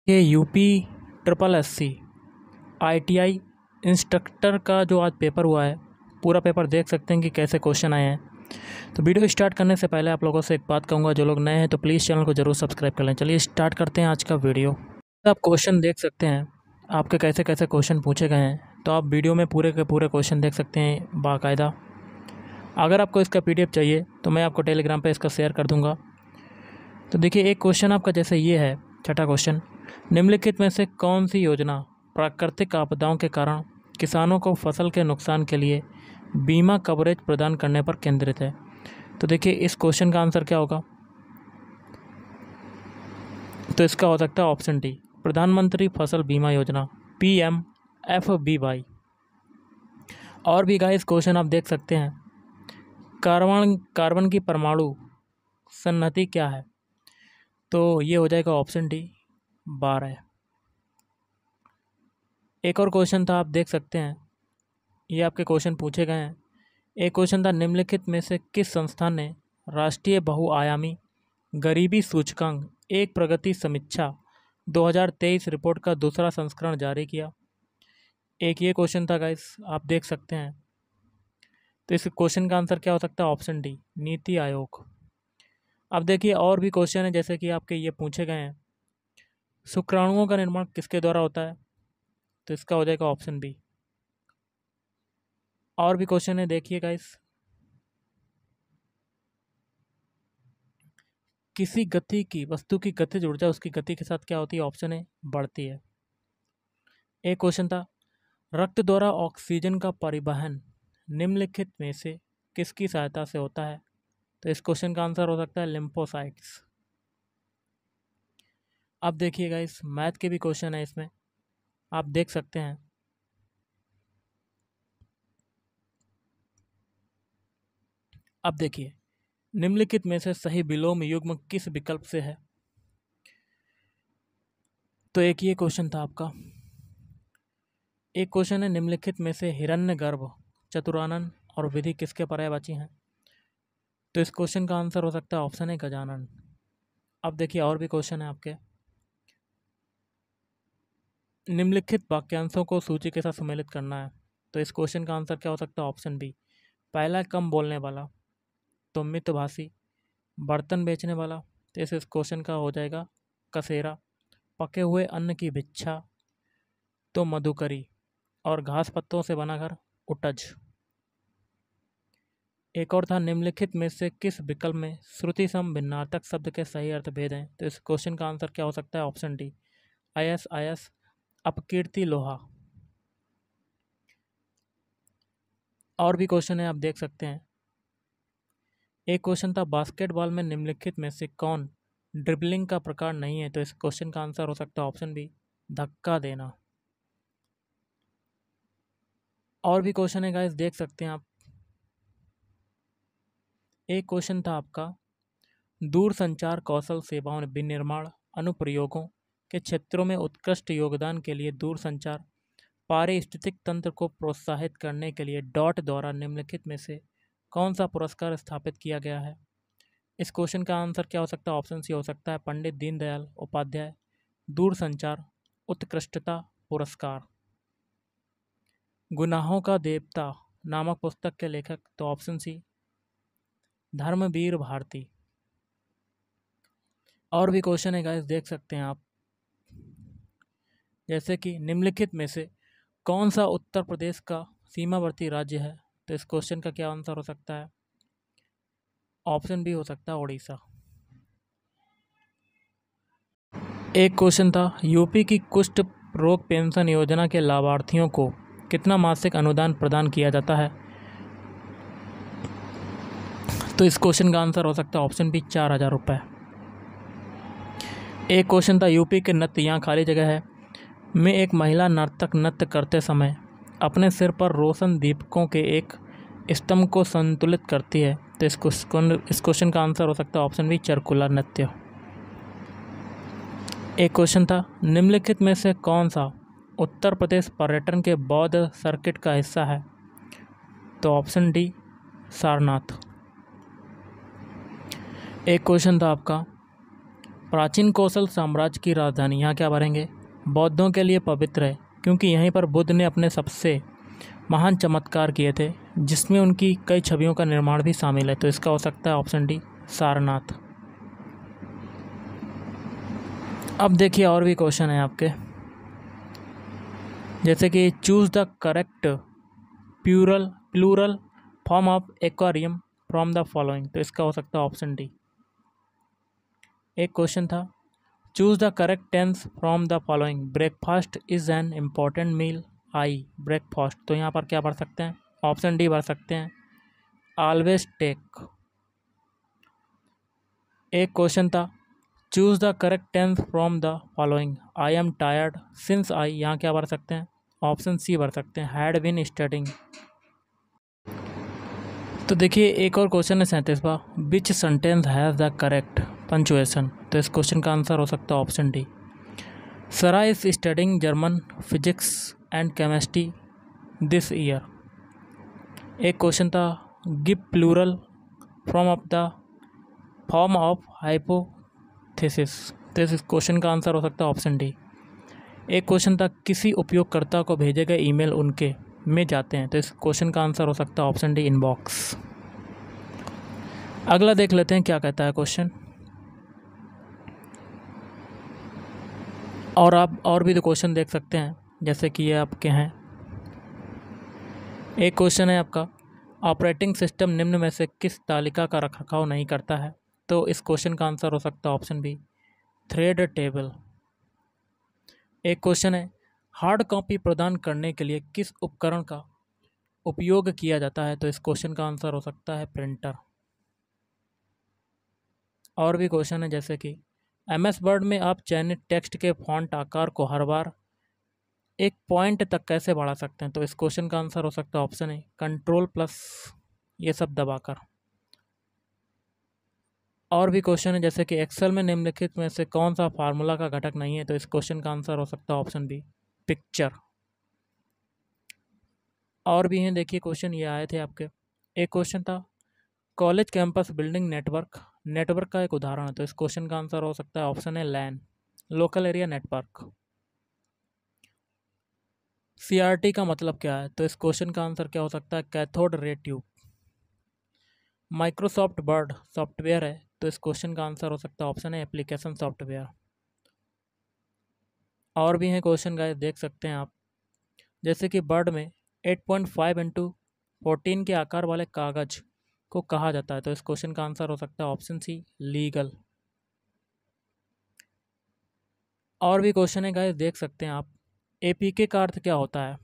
ये UP triple SC ITI instructor का जो आज पेपर हुआ है, पूरा पेपर देख सकते हैं कि कैसे क्वेश्चन आए हैं। तो वीडियो स्टार्ट करने से पहले आप लोगों से एक बात कहूँगा, जो लोग नए हैं तो प्लीज़ चैनल को जरूर सब्सक्राइब कर लें। चलिए स्टार्ट करते हैं आज का वीडियो। आप क्वेश्चन देख सकते हैं आपके कैसे कैसे क्वेश्चन पूछे गए हैं, तो आप वीडियो में पूरे के पूरे क्वेश्चन देख सकते हैं बाकायदा। अगर आपको इसका PDF चाहिए तो मैं आपको टेलीग्राम पर इसका शेयर कर दूँगा। तो देखिए, एक क्वेश्चन आपका जैसे ये है, छठा क्वेश्चन, निम्नलिखित में से कौन सी योजना प्राकृतिक आपदाओं के कारण किसानों को फसल के नुकसान के लिए बीमा कवरेज प्रदान करने पर केंद्रित है। तो देखिए, इस क्वेश्चन का आंसर क्या होगा? तो इसका हो सकता है ऑप्शन डी, प्रधानमंत्री फसल बीमा योजना, PMFBY। और भी गाइस क्वेश्चन आप देख सकते हैं, कार्बन की परमाणु संहति क्या है? तो ये हो जाएगा ऑप्शन डी, 12। एक और क्वेश्चन था, आप देख सकते हैं, ये आपके क्वेश्चन पूछे गए हैं। एक क्वेश्चन था, निम्नलिखित में से किस संस्थान ने राष्ट्रीय बहुआयामी गरीबी सूचकांक एक प्रगति समीक्षा 2023 रिपोर्ट का दूसरा संस्करण जारी किया? एक ये क्वेश्चन था गाइस, आप देख सकते हैं। तो इस क्वेश्चन का आंसर क्या हो सकता है? Option D, NITI Aayog. अब देखिए, और भी क्वेश्चन है जैसे कि आपके ये पूछे गए हैं, शुक्राणुओं का निर्माण किसके द्वारा होता है? तो इसका हो जाएगा ऑप्शन बी। और भी क्वेश्चन है, देखिए गाइस, किसी गति की वस्तु की गतिज ऊर्जा उसकी गति के साथ क्या होती है? ऑप्शन ए, बढ़ती है। एक क्वेश्चन था, रक्त द्वारा ऑक्सीजन का परिवहन निम्नलिखित में से किसकी सहायता से होता है? तो इस क्वेश्चन का आंसर हो सकता है लिम्फोसाइट्स। अब देखिए गाइस, मैथ के भी क्वेश्चन है इसमें, आप देख सकते हैं। अब देखिए, निम्नलिखित में से सही विलोम युग्म किस विकल्प से है? तो एक ये क्वेश्चन था आपका। एक क्वेश्चन है, निम्नलिखित में से हिरण्यगर्भ, चतुरानन और विधि किसके पर्यायवाची हैं? तो इस क्वेश्चन का आंसर हो सकता है ऑप्शन ए, गजानन। अब देखिए, और भी क्वेश्चन है आपके, निम्नलिखित वाक्यांशों को सूची के साथ सम्मिलित करना है। तो इस क्वेश्चन का आंसर क्या हो सकता है? ऑप्शन बी, पहला कम बोलने वाला, तो मितभाषी, बर्तन बेचने वाला, तो इस क्वेश्चन का हो जाएगा कसेरा, पके हुए अन्न की भिक्षा, तो मधुकरी, और घास पत्तों से बना घर उटज। एक और था, निम्नलिखित में से किस विकल्प में श्रुति सम भिन्नार्थक शब्द के सही अर्थ भेद हैं? तो इस क्वेश्चन का आंसर क्या हो सकता है? ऑप्शन डी, IS अपकीर्ति लोहा। और भी क्वेश्चन है, आप देख सकते हैं। एक क्वेश्चन था, बास्केटबॉल में निम्नलिखित में से कौन ड्रिबलिंग का प्रकार नहीं है? तो इस क्वेश्चन का आंसर हो सकता है ऑप्शन बी, धक्का देना। और भी क्वेश्चन है गाइस, देख सकते हैं आप। एक क्वेश्चन था आपका, दूरसंचार कौशल सेवाओं विनिर्माण अनुप्रयोगों के क्षेत्रों में उत्कृष्ट योगदान के लिए दूरसंचार पारिस्थितिक तंत्र को प्रोत्साहित करने के लिए डॉट द्वारा निम्नलिखित में से कौन सा पुरस्कार स्थापित किया गया है? इस क्वेश्चन का आंसर क्या हो सकता है? ऑप्शन सी हो सकता है, पंडित दीनदयाल उपाध्याय दूरसंचार उत्कृष्टता पुरस्कार। गुनाहों का देवता नामक पुस्तक के लेखक? तो ऑप्शन सी, धर्मवीर भारती। और भी क्वेश्चन है गाइस, देख सकते हैं आप, जैसे कि निम्नलिखित में से कौन सा उत्तर प्रदेश का सीमावर्ती राज्य है? तो इस क्वेश्चन का क्या आंसर हो सकता है? ऑप्शन बी हो सकता है, उड़ीसा। एक क्वेश्चन था, यूपी की कुष्ठ रोग पेंशन योजना के लाभार्थियों को कितना मासिक अनुदान प्रदान किया जाता है? तो इस क्वेश्चन का आंसर हो सकता है ऑप्शन बी, 4,000 रुपये। एक क्वेश्चन था, यूपी के नृत्य, यहाँ खाली जगह है, में एक महिला नर्तक नृत्य करते समय अपने सिर पर रोशन दीपकों के एक स्तंभ को संतुलित करती है। तो इस क्वेश्चन का आंसर हो सकता है ऑप्शन बी, चरकुला नृत्य। एक क्वेश्चन था, निम्नलिखित में से कौन सा उत्तर प्रदेश पर्यटन के बौद्ध सर्किट का हिस्सा है? तो ऑप्शन डी, सारनाथ। एक क्वेश्चन था आपका, प्राचीन कौशल साम्राज्य की राजधानी, यहाँ क्या भरेंगे? बौद्धों के लिए पवित्र है क्योंकि यहीं पर बुद्ध ने अपने सबसे महान चमत्कार किए थे, जिसमें उनकी कई छवियों का निर्माण भी शामिल है। तो इसका हो सकता है ऑप्शन डी, सारनाथ। अब देखिए और भी क्वेश्चन है आपके, जैसे कि choose the correct plural form of aquarium from the following. तो इसका हो सकता है ऑप्शन डी। एक क्वेश्चन था, choose the correct tense from the following. Breakfast is an important meal, I breakfast. तो यहाँ पर क्या भर सकते हैं? ऑप्शन डी भर सकते हैं, ऑलवेज टेक। एक क्वेश्चन था, choose the correct tense from the following. I am tired since I, यहाँ क्या भर सकते हैं? ऑप्शन सी भर सकते हैं, हैड बीन स्टडिंग। तो देखिए एक और क्वेश्चन है 37वां, which sentence has the correct punctuation. तो इस क्वेश्चन का आंसर हो सकता है option D, Sarah is studying German physics and chemistry this year. एक क्वेश्चन था, give plural from of the form of hypothesis. तो इस क्वेश्चन का आंसर हो सकता है ऑप्शन डी। एक क्वेश्चन था, किसी उपयोगकर्ता को भेजे गए ईमेल उनके में जाते हैं। तो इस क्वेश्चन का आंसर हो सकता है ऑप्शन डी, इनबॉक्स। अगला देख लेते हैं क्या कहता है क्वेश्चन। और आप और भी तो क्वेश्चन देख सकते हैं, जैसे कि ये आपके हैं। एक क्वेश्चन है आपका, ऑपरेटिंग सिस्टम निम्न में से किस तालिका का रखरखाव नहीं करता है। तो इस क्वेश्चन का आंसर हो सकता है ऑप्शन बी, थ्रेड टेबल। एक क्वेश्चन है, हार्ड कॉपी प्रदान करने के लिए किस उपकरण का उपयोग किया जाता है। तो इस क्वेश्चन का आंसर हो सकता है प्रिंटर। और भी क्वेश्चन है, जैसे कि MS वर्ड में आप चयनित टेक्स्ट के फॉन्ट आकार को हर बार एक पॉइंट तक कैसे बढ़ा सकते हैं। तो इस क्वेश्चन का आंसर हो सकता है ऑप्शन ए, कंट्रोल+ ये सब दबाकर। और भी क्वेश्चन है, जैसे कि एक्सेल में निम्नलिखित में से कौन सा फार्मूला का घटक नहीं है। तो इस क्वेश्चन का आंसर हो सकता है ऑप्शन बी, पिक्चर। और भी हैं, देखिए क्वेश्चन ये आए थे आपके। एक क्वेश्चन था, कॉलेज कैंपस बिल्डिंग नेटवर्क का एक उदाहरण है। तो इस क्वेश्चन का आंसर हो सकता है ऑप्शन है लैन, लोकल एरिया नेटवर्क। CRT का मतलब क्या है। तो इस क्वेश्चन का आंसर क्या हो सकता है, cathode ray tube. Microsoft word software है। तो इस क्वेश्चन का आंसर हो सकता है ऑप्शन है एप्लीकेशन सॉफ्टवेयर। और भी हैं क्वेश्चन गाइस, देख सकते हैं आप, जैसे कि वर्ड में 8.5 × 14 के आकार वाले कागज को कहा जाता है। तो इस क्वेश्चन का आंसर हो सकता है ऑप्शन सी, लीगल। और भी क्वेश्चन है गाइस, देख सकते हैं आप, APK का अर्थ क्या होता है।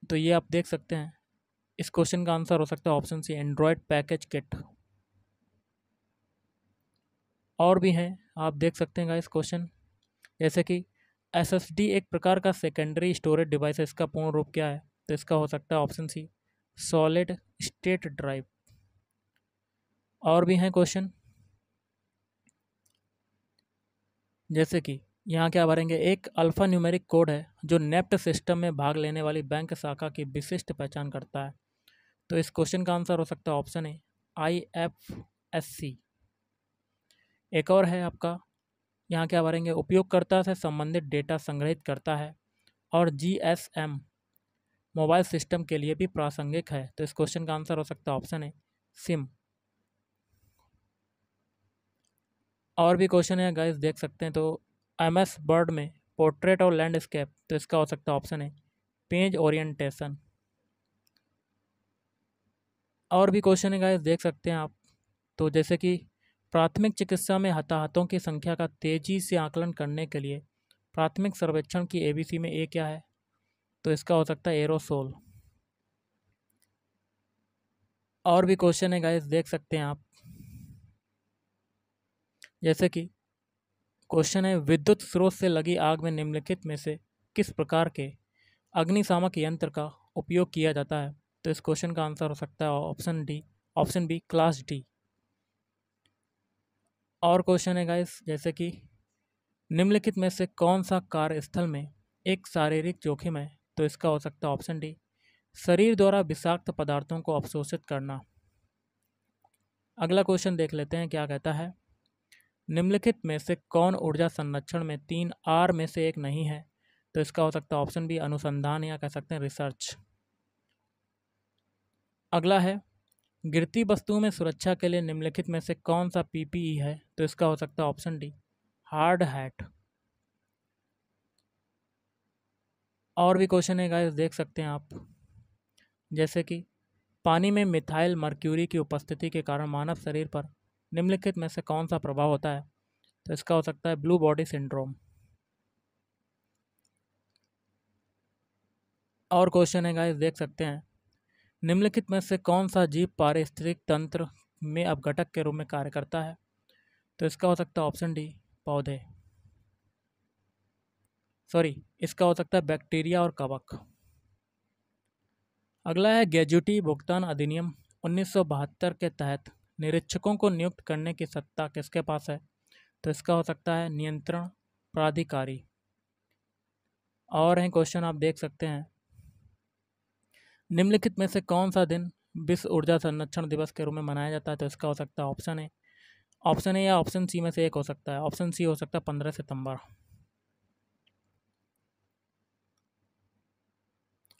तो ये आप देख सकते हैं, इस क्वेश्चन का आंसर हो सकता है option C, Android package kit. और भी हैं, आप देख सकते हैं गाइस क्वेश्चन, जैसे कि SSD एक प्रकार का सेकेंडरी स्टोरेज डिवाइस है, इसका पूर्ण रूप क्या है। तो इसका हो सकता है option C, solid state drive. और भी हैं क्वेश्चन, जैसे कि यहाँ क्या भरेंगे, एक अल्फ़ा न्यूमेरिक कोड है जो नेफ्ट सिस्टम में भाग लेने वाली बैंक शाखा की विशिष्ट पहचान करता है। तो इस क्वेश्चन का आंसर हो सकता है ऑप्शन ए, IFSC। एक और है आपका, यहाँ क्या भरेंगे, उपयोगकर्ता से संबंधित डेटा संग्रहित करता है और GSM मोबाइल सिस्टम के लिए भी प्रासंगिक है। तो इस क्वेश्चन का आंसर हो सकता है ऑप्शन ए, सिम। और भी क्वेश्चन है गाइस, देख सकते हैं। तो MS वर्ड में पोर्ट्रेट और लैंडस्केप। तो इसका हो सकता है ऑप्शन है पेज ओरिएंटेशन। और भी क्वेश्चन है गाइस, देख सकते हैं आप, तो जैसे कि प्राथमिक चिकित्सा में हताहतों की संख्या का तेजी से आकलन करने के लिए प्राथमिक सर्वेक्षण की ABC में ए क्या है। तो इसका हो सकता है एरोसोल। और भी क्वेश्चन है गाइस, देख सकते हैं आप, जैसे कि क्वेश्चन है, विद्युत स्रोत से लगी आग में निम्नलिखित में से किस प्रकार के अग्निशामक यंत्र का उपयोग किया जाता है। तो इस क्वेश्चन का आंसर हो सकता है ऑप्शन बी, क्लास डी। और क्वेश्चन है गाइस, जैसे कि निम्नलिखित में से कौन सा कार्यस्थल में एक शारीरिक जोखिम है। तो इसका हो सकता है ऑप्शन डी, शरीर द्वारा विषाक्त पदार्थों को अवशोषित करना। अगला क्वेश्चन देख लेते हैं क्या कहता है। निम्नलिखित में से कौन ऊर्जा संरक्षण में 3R में से एक नहीं है? तो इसका हो सकता है ऑप्शन बी अनुसंधान, या कह सकते हैं रिसर्च। अगला है गिरती वस्तुओं में सुरक्षा के लिए निम्नलिखित में से कौन सा पीपीई है? तो इसका हो सकता है ऑप्शन डी हार्ड हैट। और भी क्वेश्चन है गाइस, देख सकते हैं आप, जैसे कि पानी में मिथाइल मर्क्यूरी की उपस्थिति के कारण मानव शरीर पर निम्नलिखित में से कौन सा प्रभाव होता है? तो इसका हो सकता है ब्लू बॉडी सिंड्रोम। और क्वेश्चन है गाइस, देख सकते हैं, निम्नलिखित में से कौन सा जीव पारिस्थितिक तंत्र में अपघटक के रूप में कार्य करता है? तो इसका हो सकता है ऑप्शन डी पौधे, इसका हो सकता है बैक्टीरिया और कवक। अगला है ग्रेच्युटी भुगतान अधिनियम 1972 के तहत निरीक्षकों को नियुक्त करने की सत्ता किसके पास है? तो इसका हो सकता है नियंत्रण प्राधिकारी। और हैं क्वेश्चन, आप देख सकते हैं, निम्नलिखित में से कौन सा दिन विश्व ऊर्जा संरक्षण दिवस के रूप में मनाया जाता है? तो इसका हो सकता है ऑप्शन ए या ऑप्शन सी में से एक हो सकता है। ऑप्शन सी हो सकता है 15 सितंबर।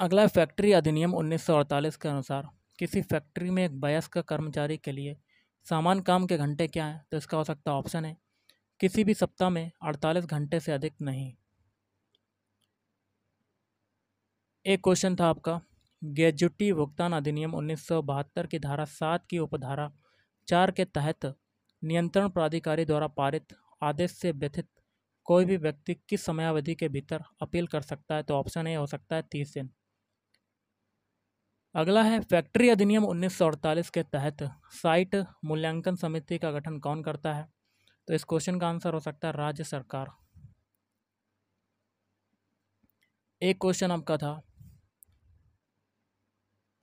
अगला है फैक्ट्री अधिनियम 1948 के अनुसार किसी फैक्ट्री में एक वयस्क कर्मचारी के लिए समान काम के घंटे क्या हैं? तो इसका हो सकता है ऑप्शन है किसी भी सप्ताह में 48 घंटे से अधिक नहीं। एक क्वेश्चन था आपका, ग्रेच्युटी भुगतान अधिनियम 1972 की धारा 7 की उपधारा 4 के तहत नियंत्रण प्राधिकारी द्वारा पारित आदेश से व्यथित कोई भी व्यक्ति किस समयावधि के भीतर अपील कर सकता है? तो ऑप्शन ए हो सकता है 30 दिन। अगला है फैक्ट्री अधिनियम 1948 के तहत साइट मूल्यांकन समिति का गठन कौन करता है? तो इस क्वेश्चन का आंसर हो सकता है राज्य सरकार। एक क्वेश्चन आपका था,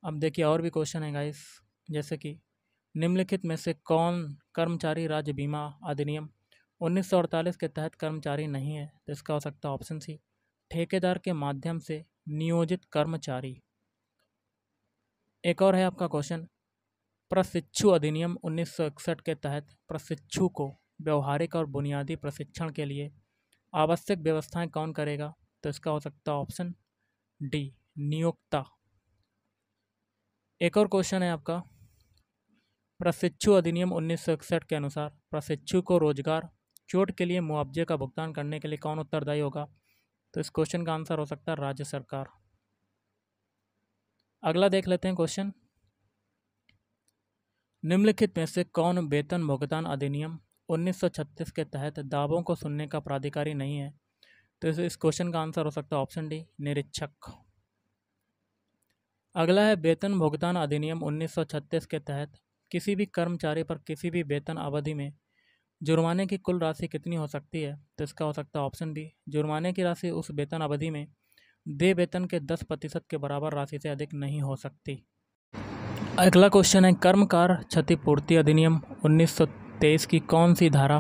अब देखिए और भी क्वेश्चन है गाइस, जैसे कि निम्नलिखित में से कौन कर्मचारी राज्य बीमा अधिनियम 1948 के तहत कर्मचारी नहीं है? तो इसका हो सकता है ऑप्शन सी ठेकेदार के माध्यम से नियोजित कर्मचारी। एक और है आपका क्वेश्चन, प्रशिक्षु अधिनियम 1961 के तहत प्रशिक्षु को व्यवहारिक और बुनियादी प्रशिक्षण के लिए आवश्यक व्यवस्थाएं कौन करेगा? तो इसका हो सकता है ऑप्शन डी नियोक्ता। एक और क्वेश्चन है आपका, प्रशिक्षु अधिनियम 1961 के अनुसार प्रशिक्षु को रोजगार चोट के लिए मुआवजे का भुगतान करने के लिए कौन उत्तरदायी होगा? तो इस क्वेश्चन का आंसर हो सकता है राज्य सरकार। अगला देख लेते हैं क्वेश्चन, निम्नलिखित में से कौन वेतन भुगतान अधिनियम 1936 के तहत दावों को सुनने का प्राधिकारी नहीं है? तो इस क्वेश्चन का आंसर हो सकता है ऑप्शन डी निरीक्षक। अगला है वेतन भुगतान अधिनियम 1936 के तहत किसी भी कर्मचारी पर किसी भी वेतन अवधि में जुर्माने की कुल राशि कितनी हो सकती है? तो इसका हो सकता है ऑप्शन बी जुर्माने की राशि उस वेतन अवधि में देय वेतन के 10% के बराबर राशि से अधिक नहीं हो सकती। अगला क्वेश्चन है कर्मकार क्षतिपूर्ति अधिनियम 1923 की कौन सी धारा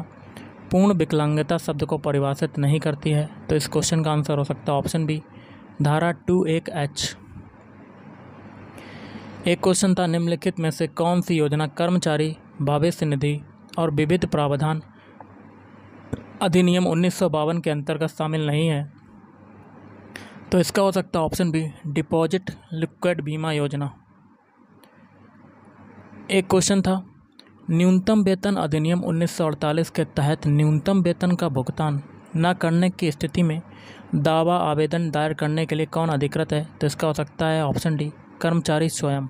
पूर्ण विकलांगता शब्द को परिभाषित नहीं करती है? तो इस क्वेश्चन का आंसर हो सकता है ऑप्शन बी धारा 21H। एक क्वेश्चन था, निम्नलिखित में से कौन सी योजना कर्मचारी भविष्य निधि और विविध प्रावधान अधिनियम 1952 के अंतर्गत शामिल नहीं है? तो इसका हो सकता है ऑप्शन बी डिपॉजिट लिक्विड बीमा योजना। एक क्वेश्चन था, न्यूनतम वेतन अधिनियम 1948 के तहत न्यूनतम वेतन का भुगतान न करने की स्थिति में दावा आवेदन दायर करने के लिए कौन अधिकृत है? तो इसका हो सकता है ऑप्शन डी कर्मचारी स्वयं।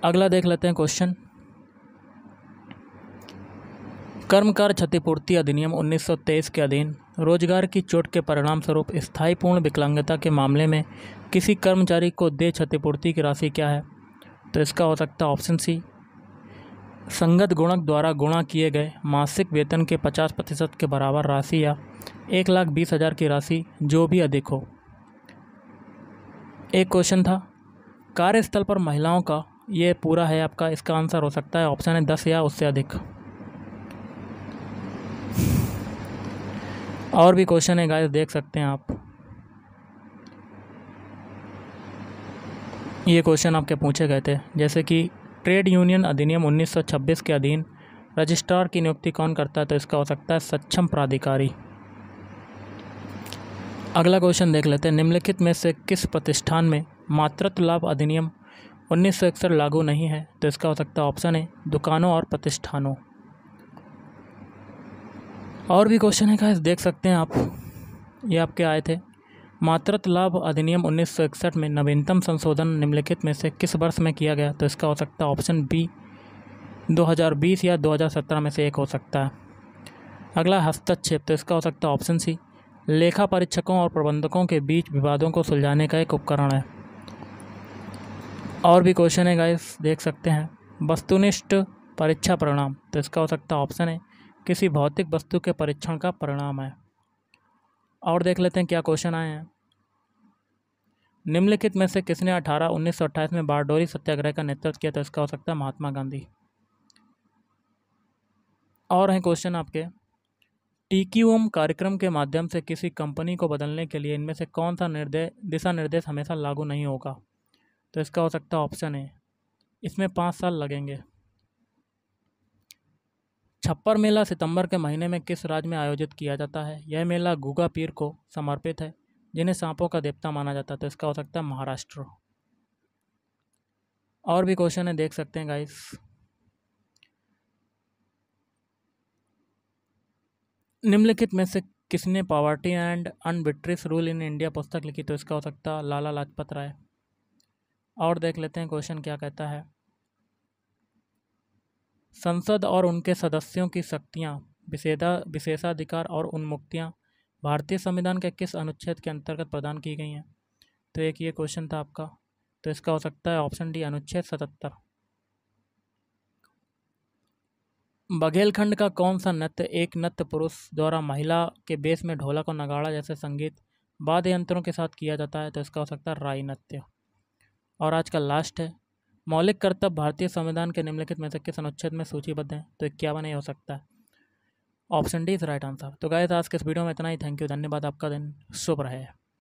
अगला देख लेते हैं क्वेश्चन, कर्मकार क्षतिपूर्ति अधिनियम 1923 के अधीन रोजगार की चोट के परिणाम स्वरूप स्थायी पूर्ण विकलांगता के मामले में किसी कर्मचारी को देय क्षतिपूर्ति की राशि क्या है? तो इसका हो सकता है ऑप्शन सी संगत गुणक द्वारा गुणा किए गए मासिक वेतन के 50% के बराबर राशि या 1,20,000 की राशि जो भी अधिक हो। एक क्वेश्चन था, कार्यस्थल पर महिलाओं का, ये पूरा है आपका, इसका आंसर हो सकता है ऑप्शन है 10 या उससे अधिक। और भी क्वेश्चन है गाइस, देख सकते हैं आप, ये क्वेश्चन आपके पूछे गए थे, जैसे कि ट्रेड यूनियन अधिनियम 1926 के अधीन रजिस्ट्रार की नियुक्ति कौन करता है? तो इसका हो सकता है सक्षम प्राधिकारी। अगला क्वेश्चन देख लेते हैं, निम्नलिखित में से किस प्रतिष्ठान में मातृत्व लाभ अधिनियम 1961 लागू नहीं है? तो इसका हो सकता है ऑप्शन ए दुकानों और प्रतिष्ठानों। और भी क्वेश्चन है गाइस, देख सकते हैं आप, ये आपके आए थे। मातृत्व लाभ अधिनियम 1961 में नवीनतम संशोधन निम्नलिखित में से किस वर्ष में किया गया? तो इसका हो सकता है ऑप्शन बी 2020 या 2017 में से एक हो सकता है। अगला हस्तक्षेप, तो इसका हो सकता है ऑप्शन सी लेखा परीक्षकों और प्रबंधकों के बीच विवादों को सुलझाने का एक उपकरण है। और भी क्वेश्चन है गाइस, देख सकते हैं। वस्तुनिष्ठ परीक्षा परिणाम, तो इसका हो सकता है ऑप्शन है किसी भौतिक वस्तु के परीक्षण का परिणाम है। और देख लेते हैं क्या क्वेश्चन आए हैं। निम्नलिखित में से किसने 1928 में बारडोली सत्याग्रह का नेतृत्व किया? तो इसका हो सकता है महात्मा गांधी। और हैं क्वेश्चन आपके, टीक्यूएम कार्यक्रम के माध्यम से किसी कंपनी को बदलने के लिए इनमें से कौन सा दिशा निर्देश हमेशा लागू नहीं होगा? तो इसका हो सकता है ऑप्शन ए इसमें 5 साल लगेंगे। छप्पर मेला सितंबर के महीने में किस राज्य में आयोजित किया जाता है? यह मेला गुगा पीर को समर्पित है, जिन्हें सांपों का देवता माना जाता है। तो इसका हो सकता है महाराष्ट्र। और भी क्वेश्चन है, देख सकते हैं गाइस। निम्नलिखित में से किसने poverty and unBritish rule in India पुस्तक लिखी? तो इसका हो सकता है लाला लाजपत राय। और देख लेते हैं क्वेश्चन क्या कहता है। संसद और उनके सदस्यों की शक्तियां, विशेषाधिकार और उन्मुक्तियां भारतीय संविधान के किस अनुच्छेद के अंतर्गत प्रदान की गई हैं? तो एक ये क्वेश्चन था आपका, तो इसका हो सकता है ऑप्शन डी अनुच्छेद 77। बघेलखंड का कौन सा नृत्य एक नृत्य पुरुष द्वारा महिला के बेस में ढोलक और नगाड़ा जैसे संगीत वाद्य यंत्रों के साथ किया जाता है? तो इसका हो सकता है राई नृत्य। और आज का लास्ट है, मौलिक कर्तव्य भारतीय संविधान के निम्नलिखित में से किस अनुच्छेद में सूचीबद्ध है? तो 51 हो सकता है। Option D is right answer. तो गाइस आज के इस वीडियो में इतना ही। थैंक यू, धन्यवाद। आपका दिन शुभ रहे।